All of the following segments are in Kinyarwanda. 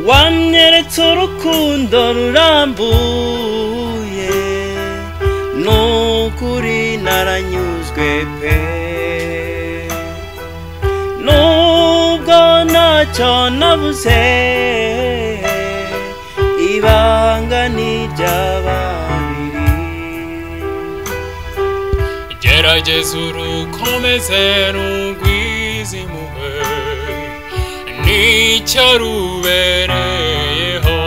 wanyeretse urukundo rurambuye nukuri naranyuzwe pe nubwo ntacyo nabuze ibanga ni ry'ababiri gerageza urukomeze n'ugwize impuhwe nicyo rubereyeho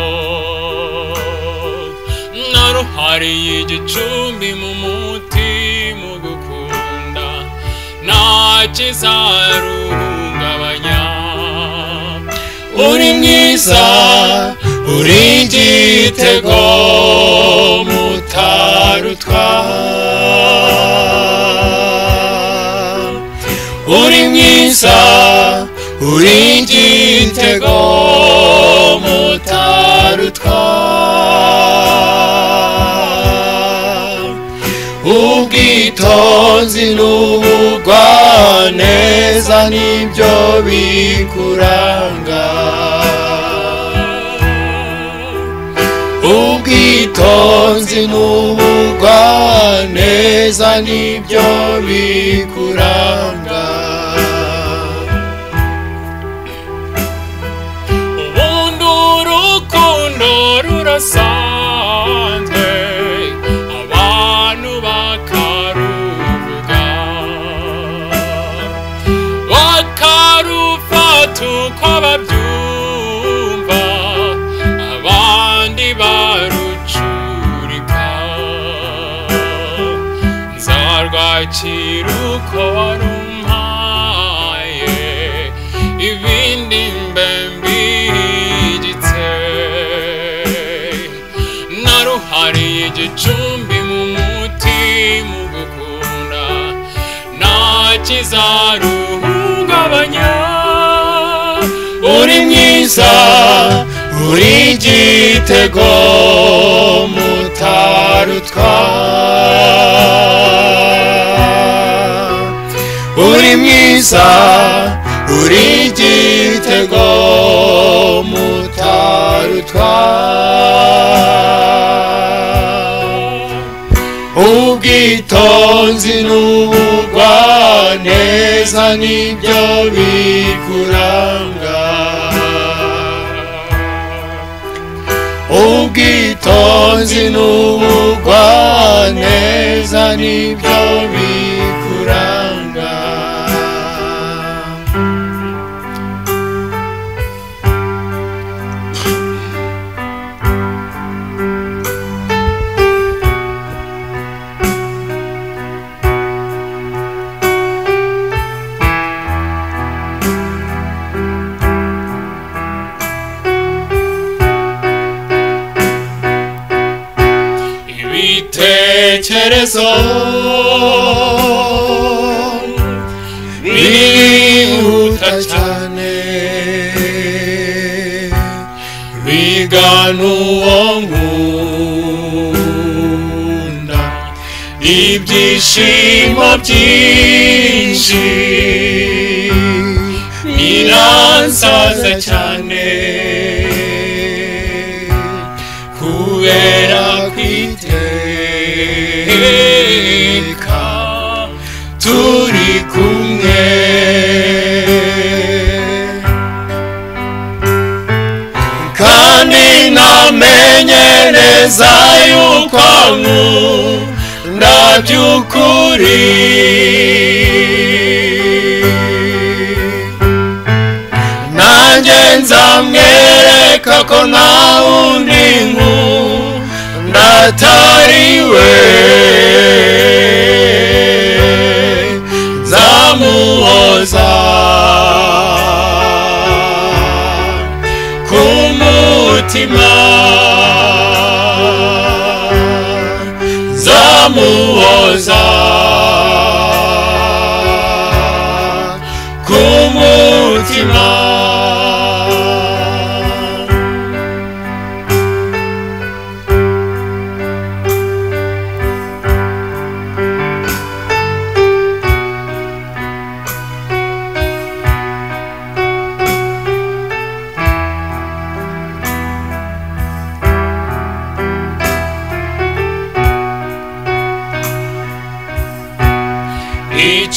naruhariye igicumbi mu mutima ugukunda nta kizaruhungabanya uri mwiza uri igitego mutarutwa uri mwiza uri igitego mutarutwa ubwitonzi n'ubugwaneza nibyo bikuranga ubwitonzi n'ubugwaneza nibyo bikuranga ubundi urukundo rurasanzwe abantu bakaruvuga bakarufata uko babyumva abandi barucurika nzarwakira uko warumpaye ibindi mbe mbigitse naruhariye igicumbi mu mutima ugukunda nta kizaruhungabanya uri mwiza uri igitego mutarutwa uri mwiza uri igitego mutarutwa ubwitonzi n'ubugwaneza nibyo bikuranga ubwitonzi n'ubugwaneza nibyo bikuranga ibitekerezo birihuta cyane bigana uwo nkunda ibyishimo byinshi biransaza cyane kubera kwiteka turi kumwe kandi namenye neza yuko nkunda by'ukuri nanjye nzamwereka ko nta wundi nkunda atari we nzamuhoza ku mutima nzamuhoza ku mutima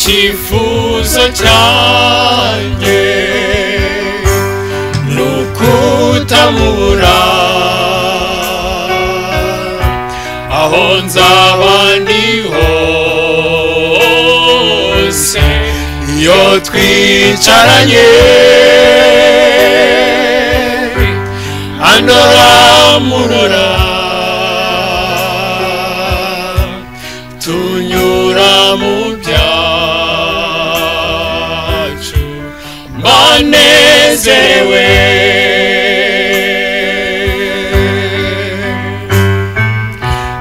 icyifuzo cyanjye nukutamubura aho nzaba ndi hose iyo twicaranye andoramurora tunyura mu byacu mbanezerewe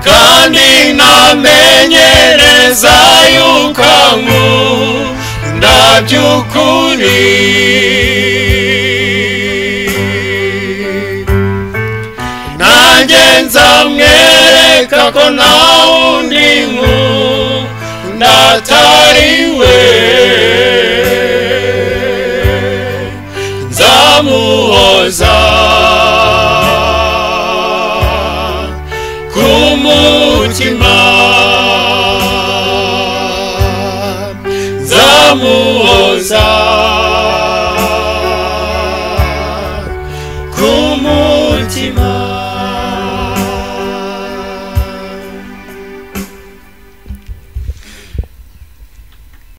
kandi namenyereza yuko ankunda by'ukuri nanjye nzamwereka ko nta wundi nkunda atari we nzamuhoza ku mutima nzamuhoza